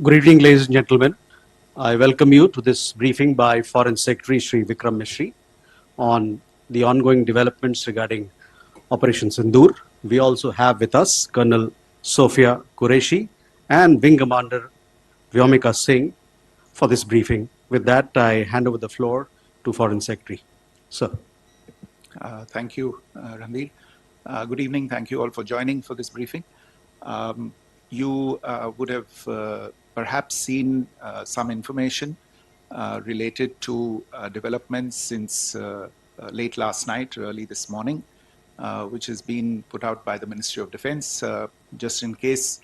Good evening, ladies and gentlemen. I welcome you to this briefing by Foreign Secretary Sri Vikram Mishri on the ongoing developments regarding Operation Sindoor. We also have with us Colonel Sophia Qureshi and Wing Commander Vyomika Singh for this briefing. With that, I hand over the floor to Foreign Secretary. Sir. Thank you, Ranveer. Good evening. Thank you all for joining for this briefing. You would have perhaps seen some information related to developments since late last night, early this morning, which has been put out by the Ministry of Defense. Just in case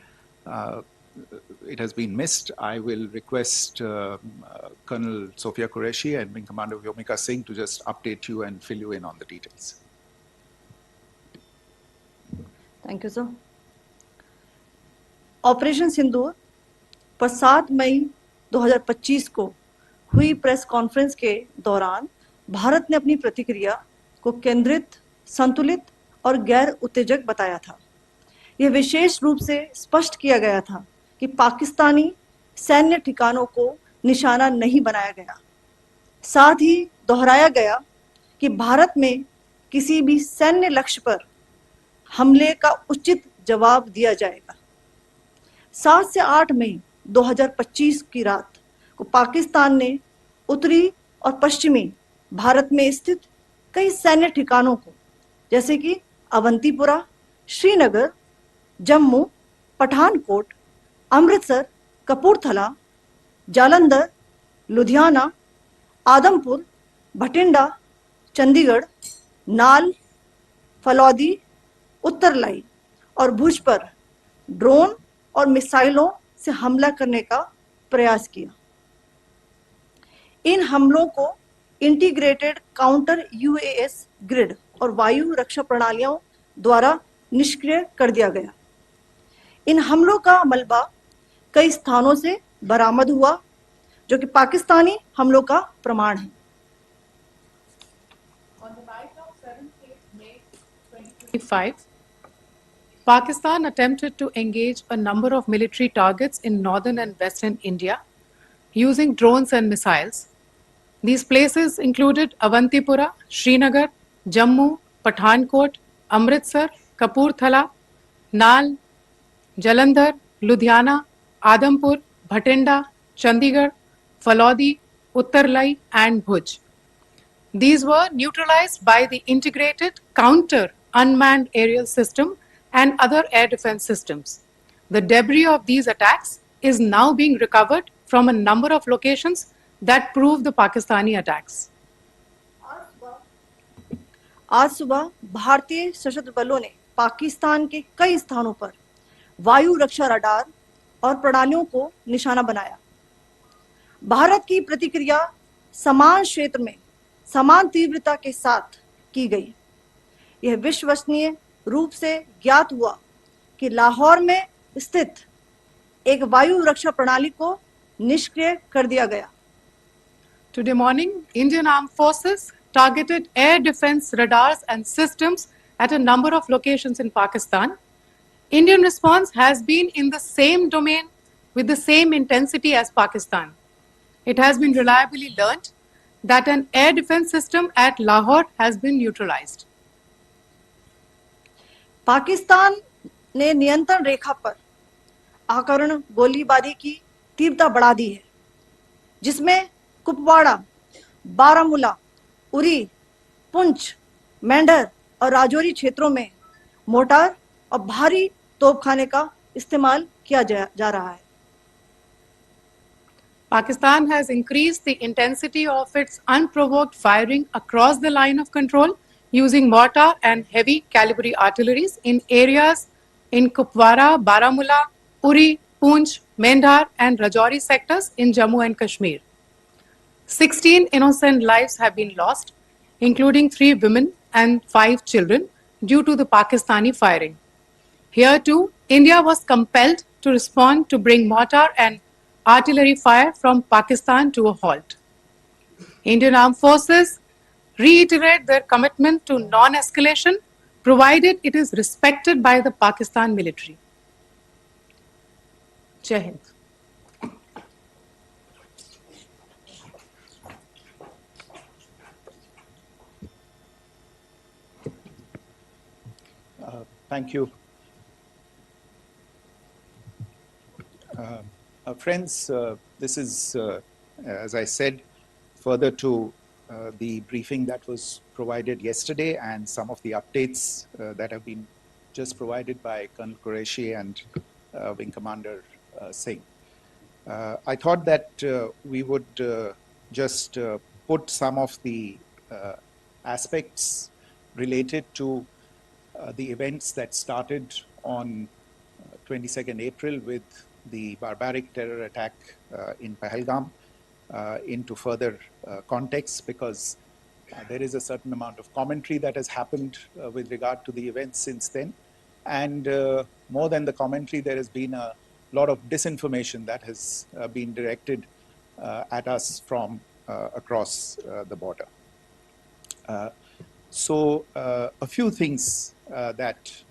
it has been missed, I will request Colonel Sophia Qureshi and Wing Commander Vyomika Singh to just update you and fill you in on the details. Thank you, sir. Operation Sindoor पर 7 मई 2025 को हुई press conference के दौरान भारत ने अपनी प्रतिक्रिया को केंद्रित, संतुलित और गैर उत्तेजक बताया था। यह विशेष रूप से स्पष्ट किया गया था कि पाकिस्तानी सैन्य ठिकानों को निशाना नहीं बनाया गया। साथ ही दोहराया गया कि भारत में किसी भी सैन्य लक्ष्य पर हमले का उचित जवाब दिया जाएगा। 7 से 8 मई 2025 की रात को पाकिस्तान ने उत्तरी और पश्चिमी भारत में स्थित कई सैन्य ठिकानों को, जैसे कि अवंतीपुरा, श्रीनगर, जम्मू, पठानकोट, अमृतसर, कपूरथला, जालंधर, लुधियाना, आदमपुर, भटिंडा, चंडीगढ़, नाल, फलौदी, उत्तरलाई और भुज पर ड्रोन और मिसाइलों से हमला करने का प्रयास किया। इन हमलों को इंटीग्रेटेड काउंटर यूएस ग्रिड और वायु रक्षा प्रणालियों द्वारा निष्क्रिय कर दिया गया। इन हमलों का मलबा कई स्थानों से बरामद हुआ, जो कि पाकिस्तानी हमलों का प्रमाण है। On the night of 7th May 2025, Pakistan attempted to engage a number of military targets in northern and western India using drones and missiles. These places included Avantipura, Srinagar, Jammu, Pathankot, Amritsar, Kapurthala, Nal, Jalandhar, Ludhiana, Adampur, Bhatinda, Chandigarh, Falodi, Uttarlai and Bhuj. These were neutralized by the integrated counter unmanned aerial system and other air defense systems. The debris of these attacks is now being recovered from a number of locations that prove the Pakistani attacks. आज सुबह भारतीय सशस्त्र बलों ने पाकिस्तान के कई स्थानों पर वायु रक्षा रडार और प्रणालियों को निशाना बनाया। भारत की प्रतिक्रिया समान क्षेत्र में समान तीव्रता के साथ की गई। यह विश्वसनीय रूप से ज्ञात हुआ कि लाहौर में स्थित एक वायु रक्षा प्रणाली को निष्क्रिय कर दिया गया। Today morning, Indian Armed Forces targeted air defense radars and systems at a number of locations in Pakistan. Indian response has been in the same domain with the same intensity as Pakistan. It has been reliably learnt that an air defense system at Lahore has been neutralized. Pakistan ने नियंत्रण रेखा पर आकरण गोलीबारी की तीव्रता बढ़ा दी है, जिसमें कुपवाड़ा, बारामूला, उरी, पुंछ, मेंढर और राजौरी क्षेत्रों में मोर्टार और भारी तोपखाने का इस्तेमाल किया जा रहा है। Pakistan has increased the intensity of its unprovoked firing across the line of control using mortar and heavy calibre artilleries in areas in Kupwara, Baramulla, Uri, Poonch, Mendhar and Rajouri sectors in Jammu and Kashmir. 16 innocent lives have been lost, including 3 women and 5 children due to the Pakistani firing. Here too, India was compelled to respond to bring mortar and artillery fire from Pakistan to a halt. Indian Armed Forces reiterate their commitment to non-escalation, provided it is respected by the Pakistan military. Jai Hind. Thank you. Friends, this is, as I said, further to the briefing that was provided yesterday and some of the updates that have been just provided by Colonel Qureshi and Wing Commander Singh. I thought that we would just put some of the aspects related to the events that started on 22nd April with the barbaric terror attack in Pahalgam into further context, because there is a certain amount of commentary that has happened with regard to the events since then. And more than the commentary, there has been a lot of disinformation that has been directed at us from across the border. So a few things that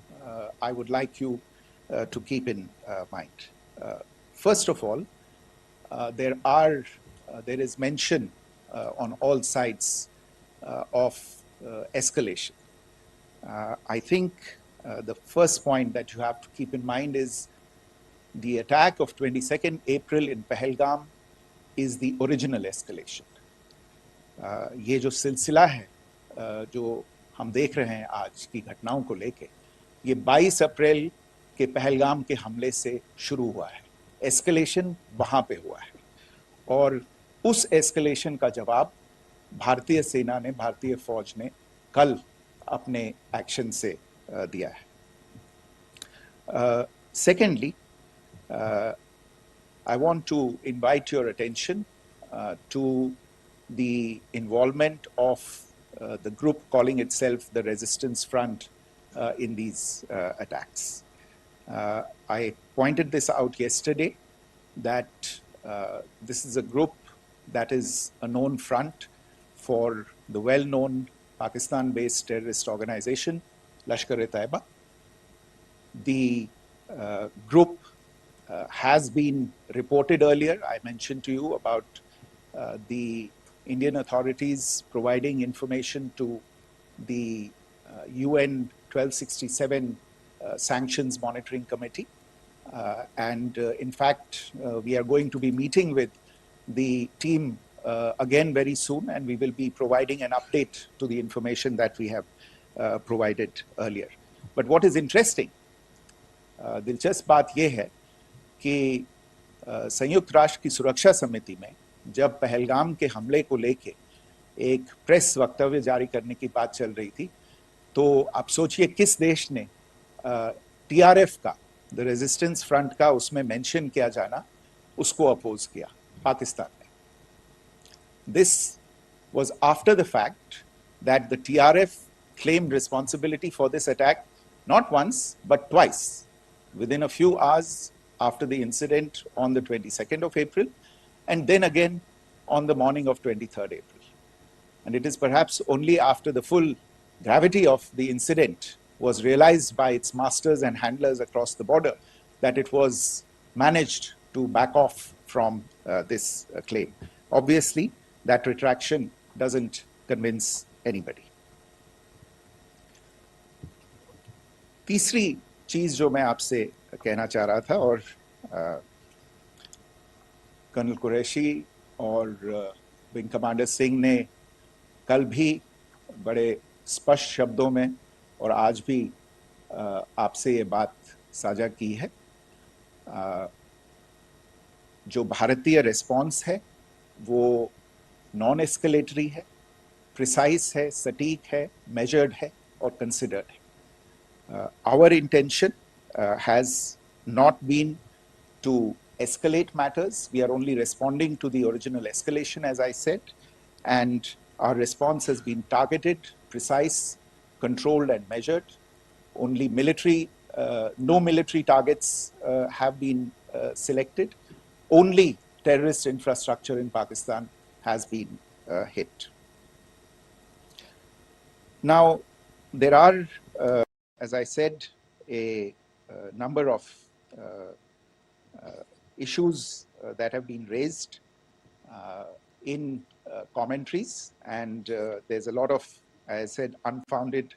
I would like you to keep in mind. First of all, there is mention on all sides of escalation. I think the first point that you have to keep in mind is the attack of 22nd April in Pahalgam is the original escalation. ये जो सिलसिला है जो हम देख रहे हैं आज की घटनाओं को लेके, ये 22 अप्रैल के पहलगाम के हमले से शुरू हुआ है. एस्केलेशन वहां पे हुआ है और उस एस्केलेशन का जवाब भारतीय सेना ने, भारतीय फौज ने कल अपने एक्शन से दिया है. Secondly, I want to invite your attention to the involvement of the group calling itself the Resistance Front in these attacks. I pointed this out yesterday that this is a group that is a known front for the well-known Pakistan-based terrorist organization, Lashkar-e-Taiba. The group has been reported earlier. I mentioned to you about the Indian authorities providing information to the UN 1267 Sanctions Monitoring Committee. In fact, we are going to be meeting with the team again very soon, and we will be providing an update to the information that we have provided earlier. But what is interesting, दिलचस्प बात यह है कि संयुक्त राष्ट्र की सुरक्षा समिति में जब पहलगाम के हमले को लेके एक प्रेस वक्तव्य जारी करने की बात चल रही थी, तो आप सोचिए किस देश ने टीआरएफ का, द रेजिस्टेंस फ्रंट का उसमें मेंशन किया जाना, उसको अपोज किया, पाकिस्तान ने. This was after the fact that the TRF claimed responsibility for this attack not once but twice, within a few hours after the incident on the 22nd of April, and then again on the morning of 23rd April. And it is perhaps only after the full gravity of the incident was realized by its masters and handlers across the border that it was managed to back off from this claim. Obviously, that retraction doesn't convince anybody. तीसरी चीज जो मैं आपसे कहना चाह रहा था, और कर्नल कुरैशी और विंग कमांडर सिंह ने कल भी बड़े स्पष्ट शब्दों में और आज भी आपसे ये बात साझा की है. जो भारतीय रिस्पॉन्स है वो नॉन एस्केलेटरी है, प्रिसाइज है, सटीक है, मेजर्ड है और कंसिडर्ड है. Our intention has not been to escalate matters. We are only responding to the original escalation, as I said, and our response has been targeted, precise, controlled and measured. Only no military targets have been selected. Only terrorist infrastructure in Pakistan has been hit. Now, there are, as I said, a number of issues that have been raised in commentaries, and there's a lot of, as I said, unfounded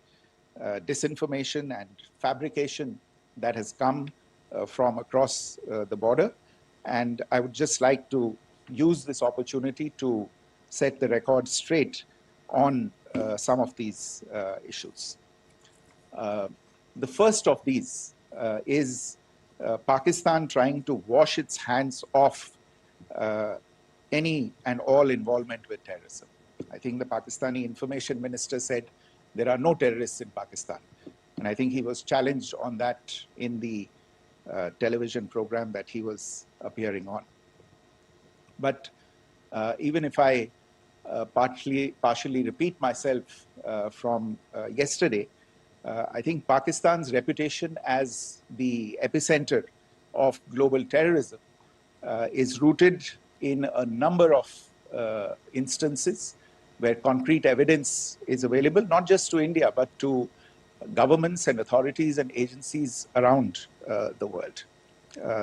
disinformation and fabrication that has come from across the border. And I would just like to use this opportunity to set the record straight on some of these issues. The first of these is Pakistan trying to wash its hands off any and all involvement with terrorism. I think the Pakistani information minister said there are no terrorists in Pakistan. And I think he was challenged on that in the television program that he was appearing on. But even if I partially repeat myself from yesterday, I think Pakistan's reputation as the epicenter of global terrorism is rooted in a number of instances where concrete evidence is available, not just to India, but to governments and authorities and agencies around the world.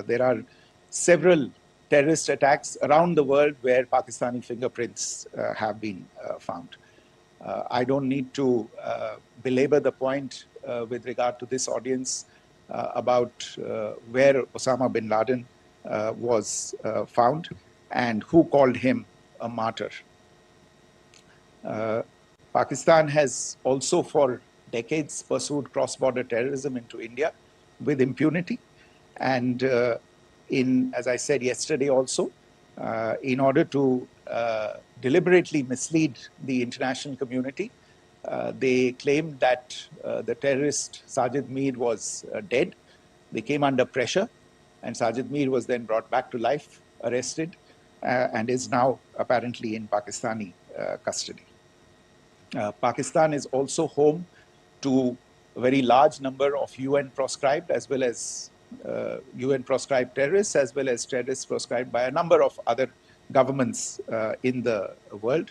There are several terrorist attacks around the world where Pakistani fingerprints have been found. I don't need to belabor the point with regard to this audience about where Osama bin Laden was found and who called him a martyr. Pakistan has also for decades pursued cross-border terrorism into India with impunity. And as I said yesterday also, in order to deliberately mislead the international community, they claimed that the terrorist Sajid Mir was dead. They came under pressure, and Sajid Mir was then brought back to life, arrested, and is now apparently in Pakistani custody. Pakistan is also home to a very large number of UN proscribed as well as UN proscribed terrorists, as well as terrorists proscribed by a number of other governments in the world,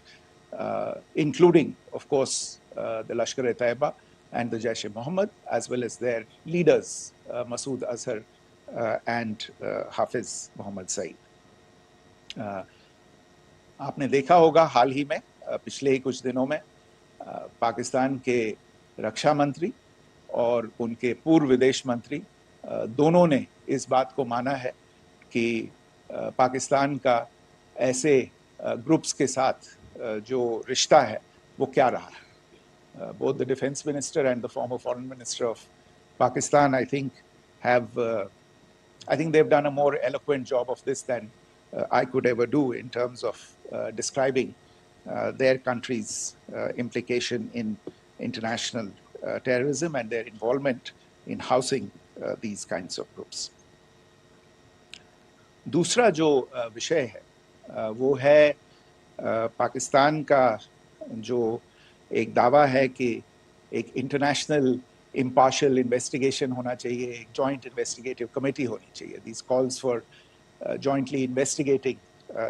including, of course, the Lashkar-e-Taiba and the Jaish-e-Mohammed, as well as their leaders, Masood Azhar and Hafiz Mohammed Saeed. आपने देखा होगा हाल ही में पिछले ही कुछ दिनों में पाकिस्तान के रक्षा मंत्री और उनके पूर्व विदेश मंत्री दोनों ने इस बात को माना है कि पाकिस्तान का ऐसे ग्रुप्स के साथ जो रिश्ता है वो क्या रहा है. Both the defense minister and the former foreign minister of Pakistan, I think they've done a more eloquent job of this than I could ever do in terms of describing their country's implication in international terrorism and their involvement in housing these kinds of groups. दूसरा जो विषय है वो है पाकिस्तान का जो एक दावा है कि एक इंटरनेशनल impartial investigation होना चाहिए, एक joint investigative committee होनी चाहिए. These calls for jointly investigating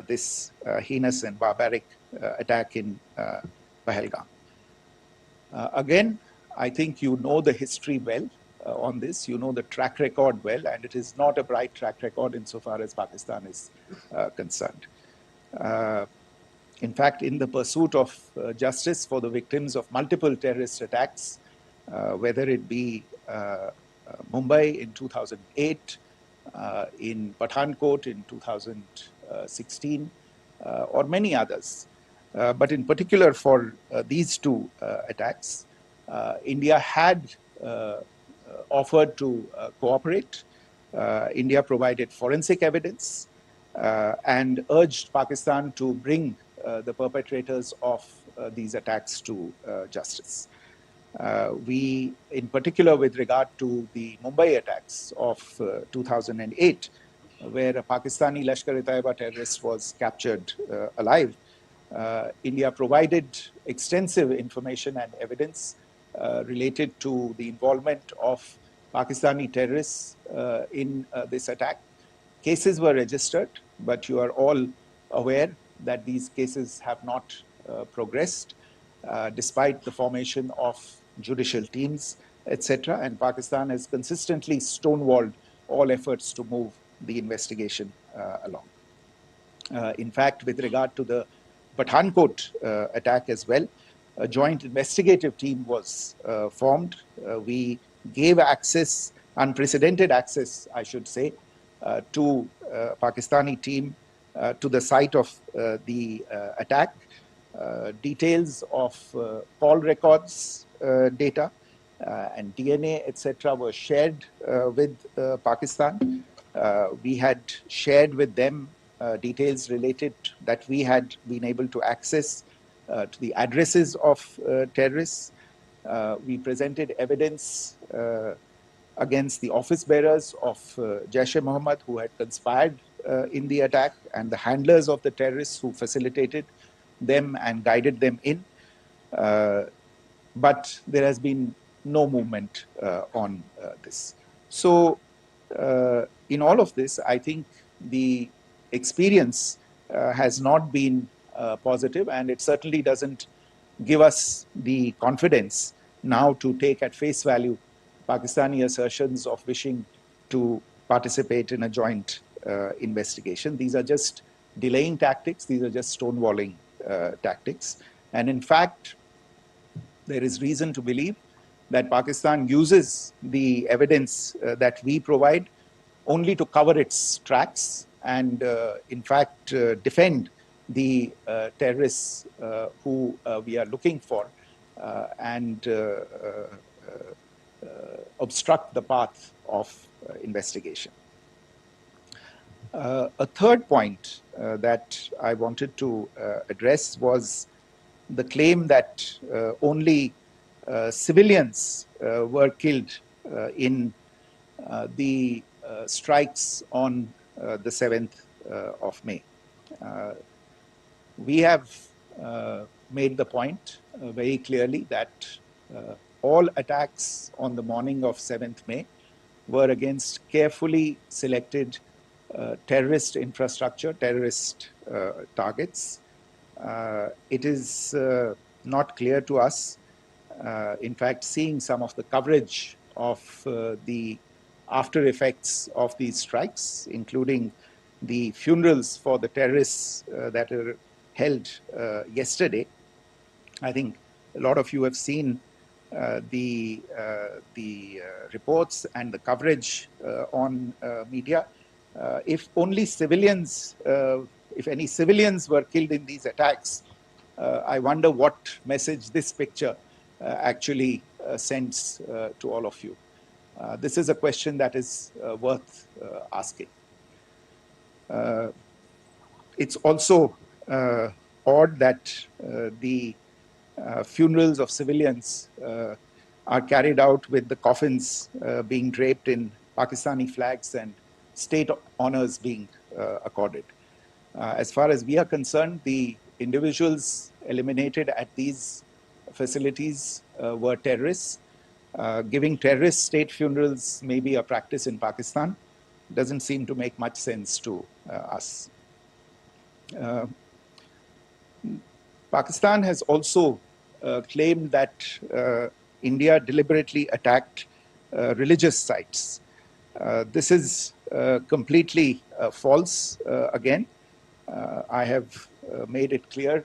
this heinous and barbaric attack in Pahalgam. Again, I think you know the history well on this. You know the track record well, and it is not a bright track record insofar as Pakistan is concerned. In fact, in the pursuit of justice for the victims of multiple terrorist attacks, whether it be Mumbai in 2008, in Pathankot in 2016, or many others. But in particular for these two attacks, India had offered to cooperate. India provided forensic evidence and urged Pakistan to bring the perpetrators of these attacks to justice. We, in particular with regard to the Mumbai attacks of 2008, where a Pakistani Lashkar-e-Taiba terrorist was captured alive, India provided extensive information and evidence related to the involvement of Pakistani terrorists in this attack. Cases were registered, but you are all aware that these cases have not progressed, despite the formation of judicial teams, etc. And Pakistan has consistently stonewalled all efforts to move the investigation along. In fact, with regard to the Pathankot attack as well, a joint investigative team was formed. We gave access, unprecedented access, I should say, to Pakistani team to the site of the attack. Details of call records data and DNA, etc., were shared with Pakistan. We had shared with them details related that we had been able to access to the addresses of terrorists. We presented evidence against the office bearers of Jaish-e-Mohammed who had conspired in the attack, and the handlers of the terrorists who facilitated them and guided them in. But there has been no movement on this. So in all of this, I think the experience has not been positive, and it certainly doesn't give us the confidence now to take at face value Pakistani assertions of wishing to participate in a joint investigation. These are just delaying tactics. These are just stonewalling tactics. And in fact, there is reason to believe that Pakistan uses the evidence that we provide only to cover its tracks and, in fact, defend the terrorists who we are looking for and obstruct the path of investigation. A third point that I wanted to address was the claim that only civilians were killed in the strikes on the 7th of May. We have made the point very clearly that all attacks on the morning of 7th May were against carefully selected terrorist infrastructure, terrorist targets. It is not clear to us, in fact, seeing some of the coverage of the after effects of these strikes, including the funerals for the terrorists that were held yesterday. I think a lot of you have seen the reports and the coverage on media. If only civilians, if any civilians were killed in these attacks, I wonder what message this picture actually sends to all of you. This is a question that is worth asking. It's also odd that the funerals of civilians are carried out with the coffins being draped in Pakistani flags and state honors being accorded. As far as we are concerned, the individuals eliminated at these facilities were terrorists. Giving terrorist state funerals may be a practice in Pakistan. Doesn't seem to make much sense to us. Pakistan has also claimed that India deliberately attacked religious sites. This is completely false again. I have made it clear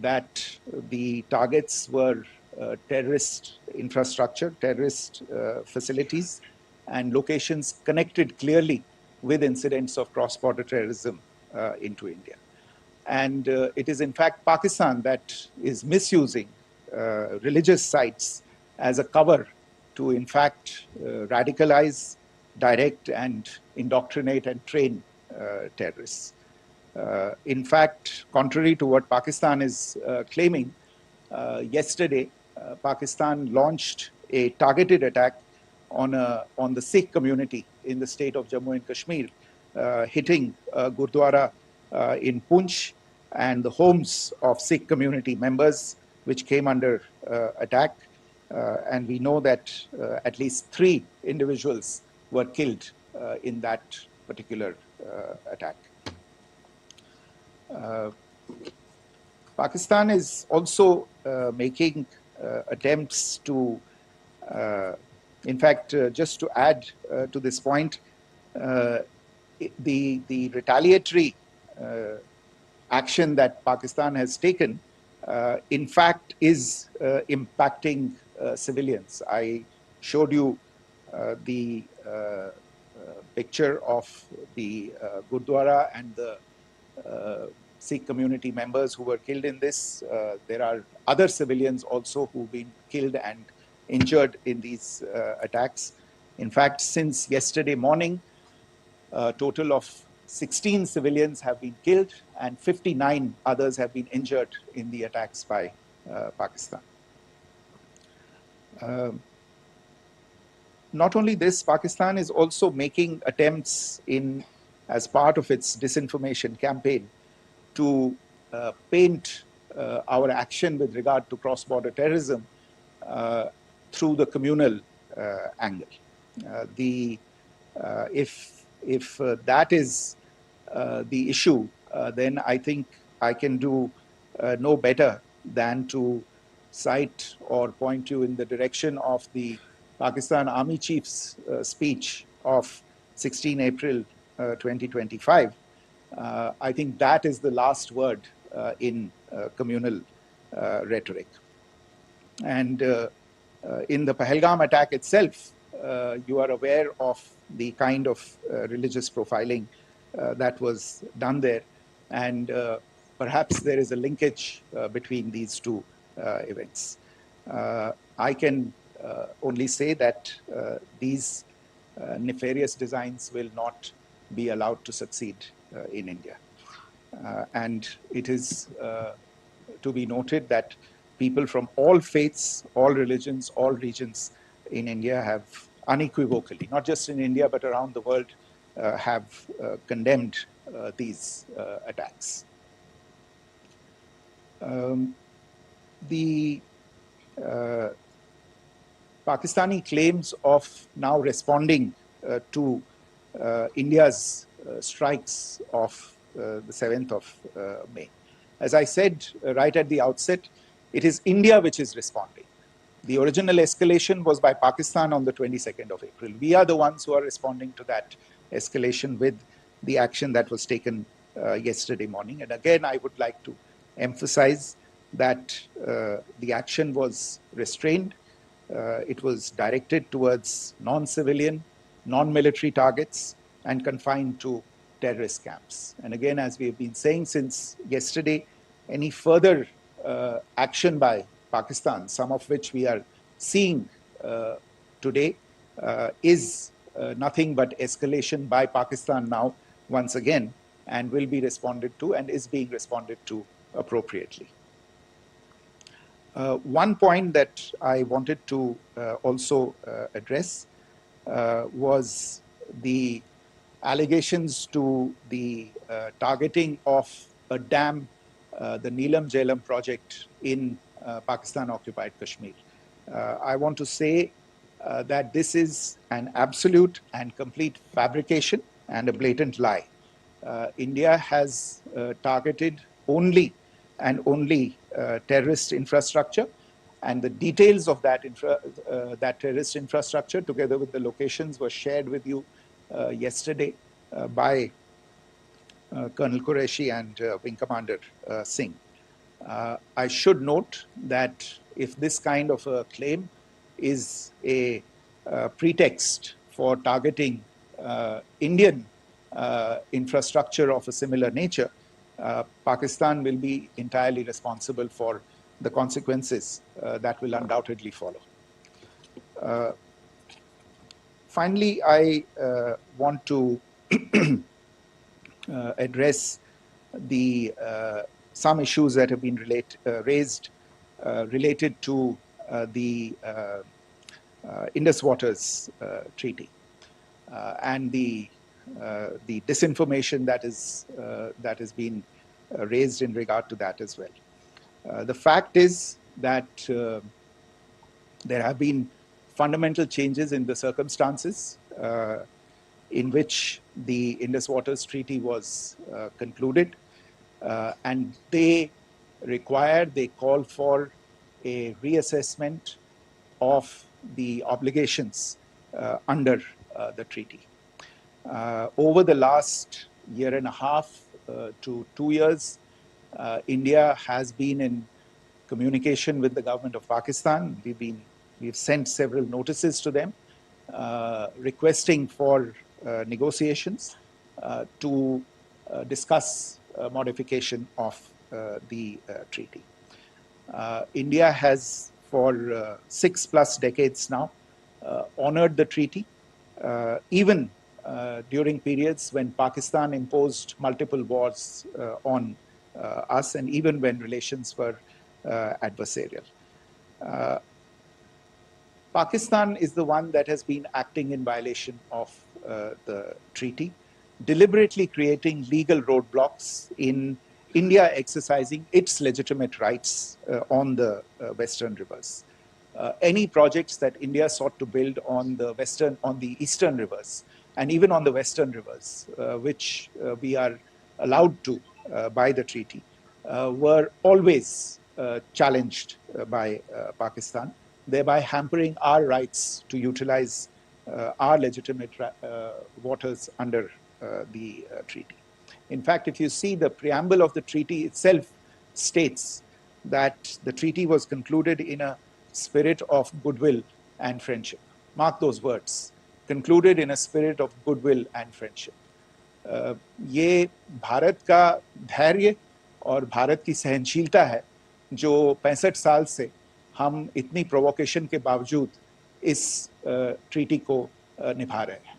that the targets were terrorist infrastructure, terrorist facilities, and locations connected clearly with incidents of cross-border terrorism into India. And it is in fact Pakistan that is misusing religious sites as a cover to in fact radicalize, direct and indoctrinate and train terrorists. In fact, contrary to what Pakistan is claiming, yesterday Pakistan launched a targeted attack on the Sikh community in the state of Jammu and Kashmir, hitting Gurdwara in Poonch and the homes of Sikh community members, which came under attack. And we know that at least 3 individuals were killed in that particular attack. Pakistan is also making attempts to, in fact, just to add to this point, the retaliatory action that Pakistan has taken in fact is impacting civilians. I showed you the picture of the Gurdwara and the Sikh community members who were killed in this. There are other civilians also who've been killed and injured in these attacks. In fact, since yesterday morning, a total of 16 civilians have been killed and 59 others have been injured in the attacks by Pakistan. Not only this, Pakistan is also making attempts as part of its disinformation campaign to paint our action with regard to cross-border terrorism through the communal angle. If that is the issue, then I think I can do no better than to cite or point you in the direction of the Pakistan Army Chief's speech of 16 April 2025. I think that is the last word in communal rhetoric. And in the Pahalgam attack itself, you are aware of the kind of religious profiling that was done there. And perhaps there is a linkage between these two events. I can only say that these nefarious designs will not be allowed to succeed in India. And it is to be noted that people from all faiths, all religions, all regions in India have unequivocally, not just in India, but around the world, have condemned these attacks. The Pakistani claims of now responding to India's strikes of the 7th of May. As I said right at the outset, it is India which is responding. The original escalation was by Pakistan on the 22nd of April. We are the ones who are responding to that escalation with the action that was taken yesterday morning. And again, I would like to emphasize that the action was restrained. It was directed towards non-civilian, non-military targets and confined to terrorist camps. And again, as we have been saying since yesterday, any further action by Pakistan, some of which we are seeing today, is nothing but escalation by Pakistan now, once again, and will be responded to and is being responded to appropriately. One point that I wanted to also address was the allegations to the targeting of a dam, the Neelam Jhelum project in Pakistan-occupied Kashmir. I want to say that this is an absolute and complete fabrication and a blatant lie. India has targeted only and only terrorist infrastructure, and the details of that, that terrorist infrastructure, together with the locations, were shared with you yesterday by Colonel Qureshi and Wing Commander Singh. I should note that if this kind of a claim is a pretext for targeting Indian infrastructure of a similar nature, Pakistan will be entirely responsible for the consequences that will undoubtedly follow. Finally, I want to address some issues that have been raised related to the Indus Waters Treaty and the disinformation that has been raised in regard to that as well. The fact is that there have been fundamental changes in the circumstances in which the Indus Waters Treaty was concluded, and they call for a reassessment of the obligations under the treaty. Over the last year and a half to 2 years, India has been in communication with the government of Pakistan. We've sent several notices to them requesting for negotiations to discuss modification of the treaty. India has for 6+ decades now honored the treaty, even during periods when Pakistan imposed multiple wars on us, and even when relations were adversarial. Pakistan is the one that has been acting in violation of the treaty, deliberately creating legal roadblocks in India exercising its legitimate rights on the Western rivers. Any projects that India sought to build on the Eastern rivers, and even on the Western rivers, which we are allowed to by the treaty, were always challenged by Pakistan, thereby hampering our rights to utilize our legitimate waters under the treaty. In fact, if you see the preamble of the treaty itself states that the treaty was concluded in a spirit of goodwill and friendship. Mark those words, concluded in a spirit of goodwill and friendship. ये भारत का धैर्य और भारत की सहनशीलता है जो 65 साल से हम इतनी प्रोवोकेशन के बावजूद इस ट्रीटी को निभा रहे हैं.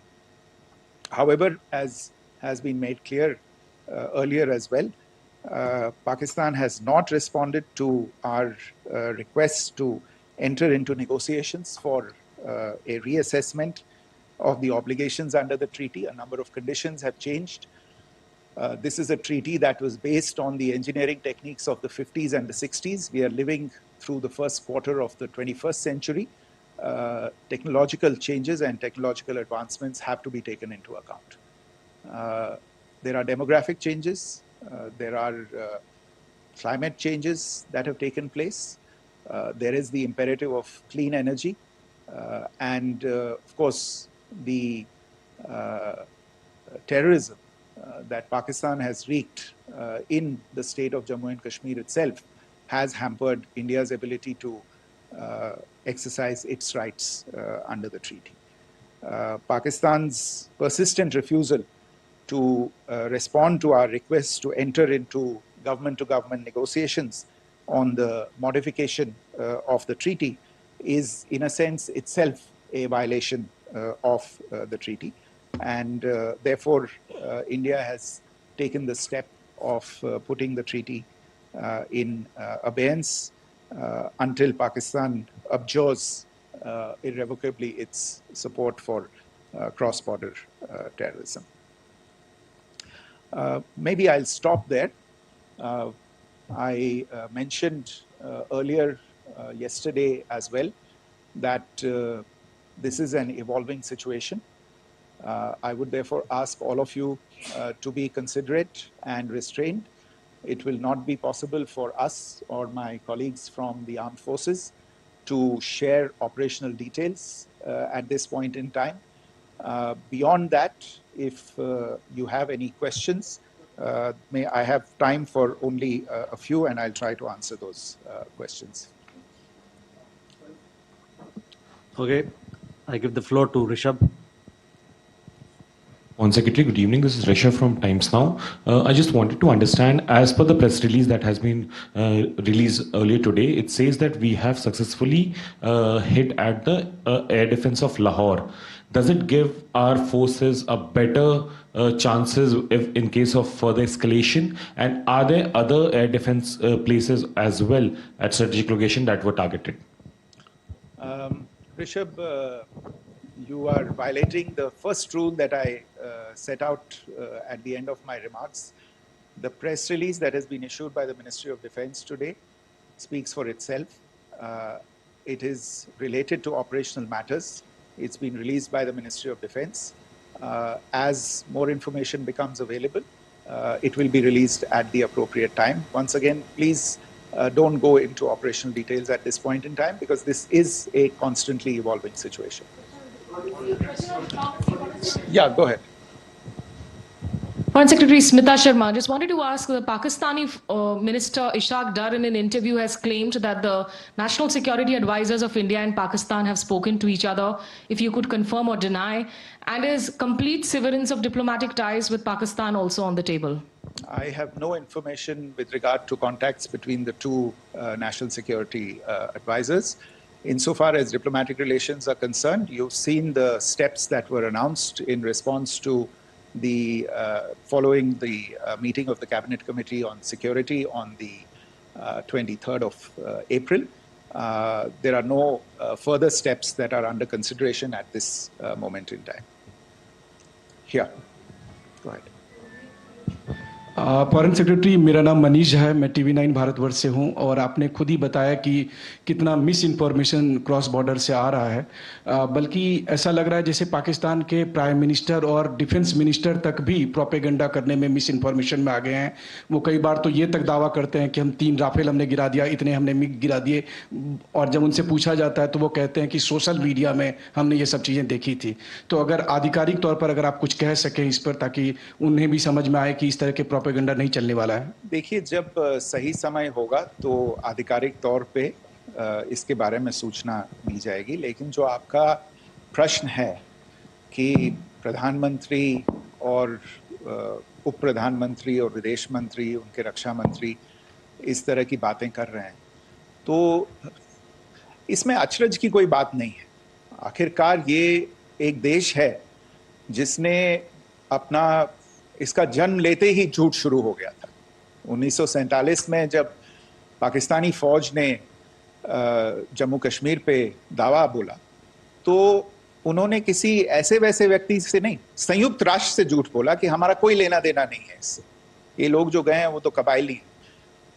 However, as has been made clear earlier as well, Pakistan has not responded to our requests to enter into negotiations for a reassessment of the obligations under the treaty. A number of conditions have changed. This is a treaty that was based on the engineering techniques of the 50s and the 60s. We are living through the first quarter of the 21st century. Technological changes and technological advancements have to be taken into account. There are demographic changes. There are climate changes that have taken place. There is the imperative of clean energy. And of course, the terrorism that Pakistan has wreaked in the state of Jammu and Kashmir itself has hampered India's ability to exercise its rights under the treaty. Pakistan's persistent refusal to respond to our requests to enter into government-to-government negotiations on the modification of the treaty is, in a sense, itself a violation of the treaty. And therefore, India has taken the step of putting the treaty in abeyance until Pakistan abjures irrevocably its support for cross-border terrorism. Maybe I'll stop there. I mentioned earlier yesterday as well that this is an evolving situation. I would therefore ask all of you to be considerate and restrained. It will not be possible for us or my colleagues from the armed forces to share operational details at this point in time. Beyond that, if you have any questions, may I have time for only a few, and I'll try to answer those questions. Okay, I give the floor to Rishabh. On Secretary, good evening. This is Rishabh from Times Now. I just wanted to understand, as per the press release that has been released earlier today, it says that we have successfully hit at the air defense of Lahore. Does it give our forces a better chances if in case of further escalation? And are there other air defense places as well at strategic location that were targeted? Rishabh, you are violating the first rule that I set out at the end of my remarks. The press release that has been issued by the Ministry of Defense today speaks for itself. It is related to operational matters. It's been released by the Ministry of Defense. As more information becomes available, it will be released at the appropriate time. Once again, please don't go into operational details at this point in time, because this is a constantly evolving situation. Yeah, go ahead. Foreign Secretary Smita Sharma, just wanted to ask, the Pakistani Minister Ishaq Dar in an interview has claimed that the national security advisors of India and Pakistan have spoken to each other, if you could confirm or deny, and is complete severance of diplomatic ties with Pakistan also on the table? I have no information with regard to contacts between the two national security advisors. Insofar as diplomatic relations are concerned, you've seen the steps that were announced in response to the following the meeting of the Cabinet Committee on Security on the 23rd of April. There are no further steps that are under consideration at this moment in time. Here, go ahead. Foreign secretary, मेरा नाम मनीष है, मैं TV9 Bharatvarsh से हूं, और आपने खुद ही बताया कि कितना मिस इन्फॉर्मेशन क्रॉस बॉर्डर से आ रहा है, बल्कि ऐसा लग रहा है जैसे पाकिस्तान के प्राइम मिनिस्टर और डिफेंस मिनिस्टर तक भी प्रोपेगेंडा करने में मिस इन्फॉर्मेशन में आ गए हैं। वो कई बार तो ये तक दावा करते हैं कि हम 3 राफेल हमने गिरा दिया, इतने हमने मिग गिरा दिए, और जब उनसे पूछा जाता है तो वो कहते हैं कि सोशल मीडिया में हमने ये सब चीज़ें देखी थी। तो अगर आधिकारिक तौर पर अगर आप कुछ कह सकें इस पर, ताकि उन्हें भी समझ में आए कि इस तरह के प्रोपेगेंडा नहीं चलने वाला है। देखिए, जब सही समय होगा तो आधिकारिक तौर पे इसके बारे में सूचना दी जाएगी, लेकिन जो आपका प्रश्न है कि प्रधानमंत्री और उप प्रधानमंत्री और विदेश मंत्री, उनके रक्षा मंत्री इस तरह की बातें कर रहे हैं, तो इसमें अचरज की कोई बात नहीं है। आखिरकार ये एक देश है जिसने अपना इसका जन्म लेते ही झूठ शुरू हो गया था। 1947 में जब पाकिस्तानी फौज ने जम्मू कश्मीर पे दावा बोला, तो उन्होंने किसी ऐसे वैसे व्यक्ति से नहीं, संयुक्त राष्ट्र से झूठ बोला कि हमारा कोई लेना देना नहीं है इससे। ये लोग जो गए हैं वो तो कबायली हैं।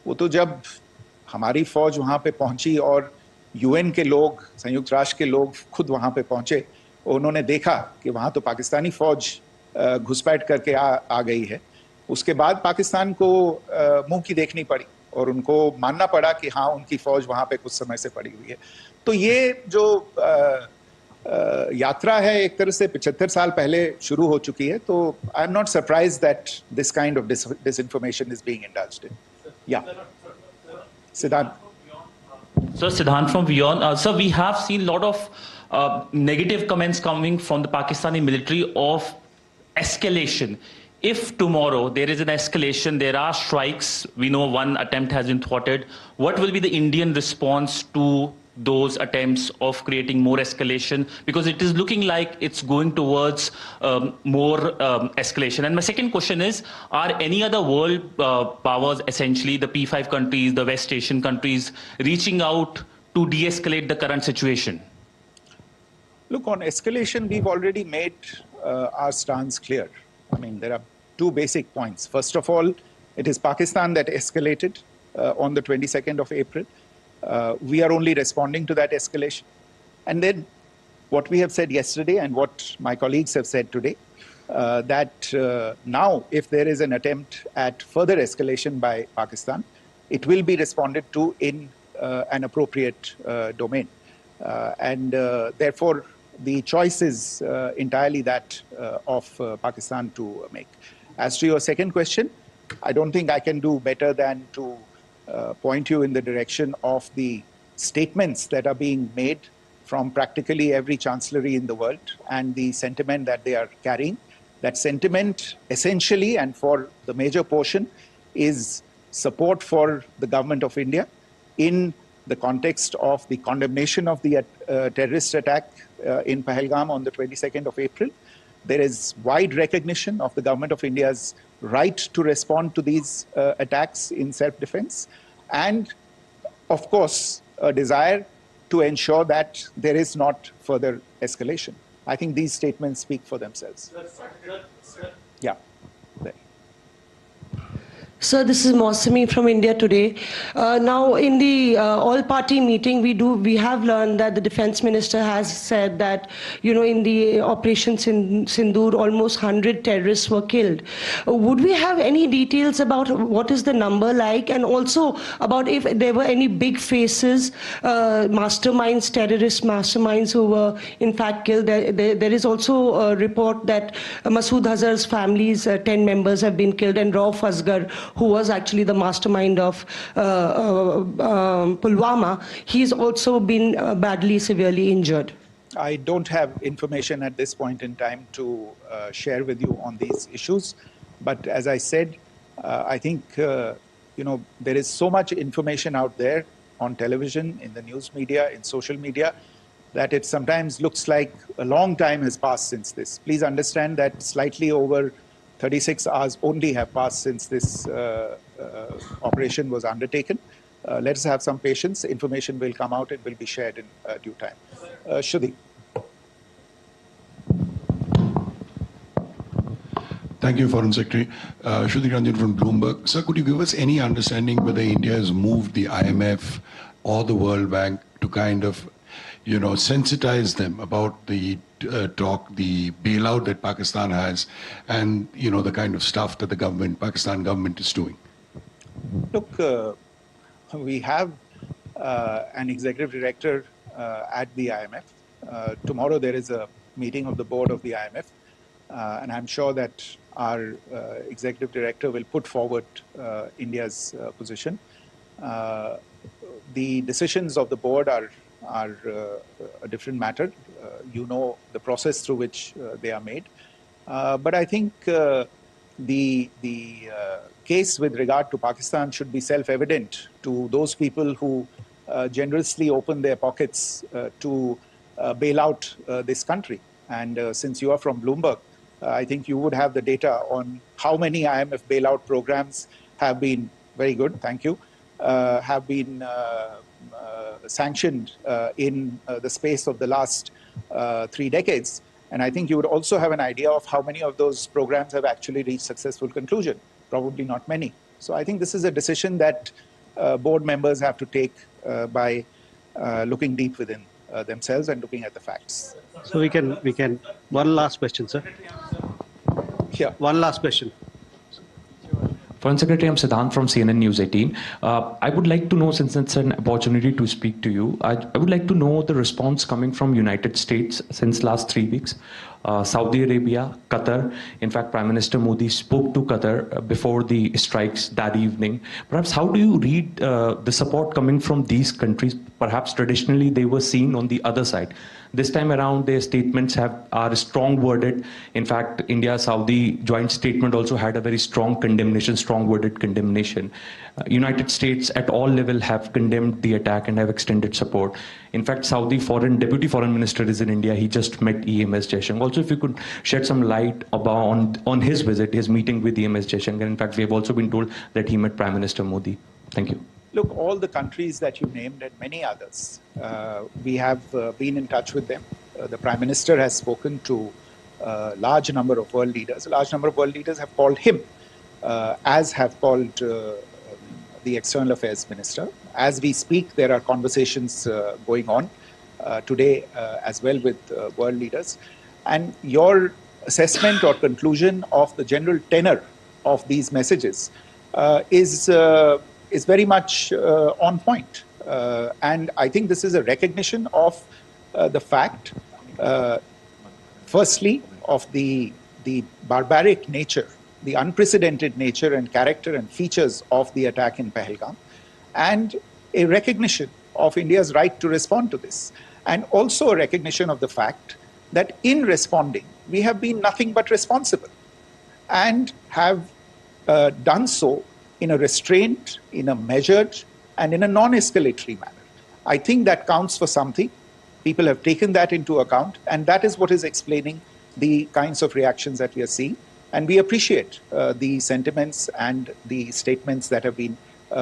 वो तो जब हमारी फौज वहाँ पे पहुंची और UN के लोग, संयुक्त राष्ट्र के लोग खुद वहाँ पे पहुंचे, उन्होंने देखा कि वहाँ तो पाकिस्तानी फौज घुसपैठ करके आ गई है, उसके बाद पाकिस्तान को मुंह की देखनी पड़ी और उनको मानना पड़ा कि हाँ, उनकी फौज वहाँ पे कुछ समय से पड़ी हुई है। तो ये जो यात्रा है एक तरह से 75 साल पहले शुरू हो चुकी है। तो I am not surprised that this kind of disinformation is being indulged in. Yeah. Siddhant. So Siddhant from Beyond. Sir, we have seen a lot of negative comments coming from the Pakistani military of escalation. If tomorrow there is an escalation, there are strikes, we know one attempt has been thwarted, what will be the Indian response to those attempts of creating more escalation? Because it is looking like it's going towards more escalation. And my second question is, are any other world powers, essentially the P5 countries, the West Asian countries, reaching out to de-escalate the current situation? Look, on escalation, we've already made our stance clear. I mean, there are two basic points. First of all, it is Pakistan that escalated on the 22nd of April. We are only responding to that escalation. And then what we have said yesterday and what my colleagues have said today, that now if there is an attempt at further escalation by Pakistan, it will be responded to in an appropriate domain. And therefore, the choice is entirely that of Pakistan to make. As to your second question, I don't think I can do better than to point you in the direction of the statements that are being made from practically every chancellery in the world and the sentiment that they are carrying. That sentiment essentially, and for the major portion, is support for the government of India in the context of the condemnation of the terrorist attack in Pahalgam on the 22nd of April. There is wide recognition of the government of India's right to respond to these attacks in self-defense, and of course a desire to ensure that there is not further escalation. I think these statements speak for themselves. Yeah. There. Sir, this is Mausami from India Today. Now, in the all-party meeting, we have learned that the defense minister has said that, in the operations in Sindoor, almost 100 terrorists were killed. Would we have any details about what is the number like, and also about if there were any big faces, masterminds, terrorist masterminds who were in fact killed? There is also a report that Masood Azhar's family's 10 members have been killed, and Rauf Asghar, who was actually the mastermind of Pulwama, he's also been badly, severely injured. I don't have information at this point in time to share with you on these issues. But as I said, I think, there is so much information out there on television, in the news media, in social media, that it sometimes looks like a long time has passed since this. Please understand that slightly over 36 hours only have passed since this operation was undertaken. Let us have some patience. Information will come out. It will be shared in due time. Shruti. Thank you, Foreign Secretary. Shruti Ranjan from Bloomberg. Sir, could you give us any understanding whether India has moved the IMF or the World Bank to kind of, sensitize them about the the bailout that Pakistan has, and the kind of stuff that the Pakistan government is doing? Look, we have an executive director at the IMF. Tomorrow there is a meeting of the board of the IMF, and I'm sure that our executive director will put forward India's position. The decisions of the board are a different matter. You know the process through which they are made. But I think the case with regard to Pakistan should be self-evident to those people who generously open their pockets to bail out this country. And since you are from Bloomberg, I think you would have the data on how many IMF bailout programs have been, very good, thank you, have been sanctioned in the space of the last 3 decades. And I think you would also have an idea of how many of those programs have actually reached successful conclusion. Probably not many. So I think this is a decision that board members have to take by looking deep within themselves and looking at the facts. So we can, one last question, sir. Yeah. One last question. Foreign Secretary, I'm Siddhant from CNN News 18. I would like to know, since it's an opportunity to speak to you, I would like to know the response coming from United States since last 3 weeks. Saudi Arabia, Qatar. In fact, Prime Minister Modi spoke to Qatar before the strikes that evening. Perhaps how do you read the support coming from these countries? Perhaps traditionally they were seen on the other side. This time around, their statements are strong worded. In fact, India-Saudi joint statement also had a very strong condemnation, strong worded condemnation. United States at all level have condemned the attack and have extended support. In fact, Saudi Deputy Foreign Minister is in India. He just met EMS Jaishankar. Also, if you could shed some light on his visit, his meeting with EMS Jaishankar. In fact, we have also been told that he met Prime Minister Modi. Thank you. Look, all the countries that you named and many others, we have been in touch with them. The Prime Minister has spoken to a large number of world leaders. A large number of world leaders have called him, as have called the External Affairs Minister. As we speak, there are conversations going on today as well with world leaders. And your assessment or conclusion of the general tenor of these messages is very much on point. And I think this is a recognition of the fact, firstly, of the barbaric nature, the unprecedented nature and character and features of the attack in Pahalgam, and a recognition of India's right to respond to this. And also a recognition of the fact that in responding, we have been nothing but responsible and have done so in a restrained, in a measured, and in a non-escalatory manner. I think that counts for something. People have taken that into account, and that is what is explaining the kinds of reactions that we are seeing. And we appreciate the sentiments and the statements that have been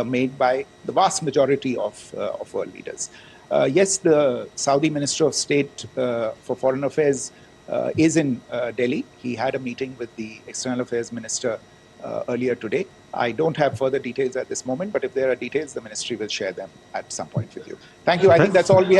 made by the vast majority of world leaders. Yes, the Saudi Minister of State for Foreign Affairs is in Delhi. He had a meeting with the External Affairs Minister earlier today. I don't have further details at this moment, but if there are details, the ministry will share them at some point with you. Thank you. I think that's all we have.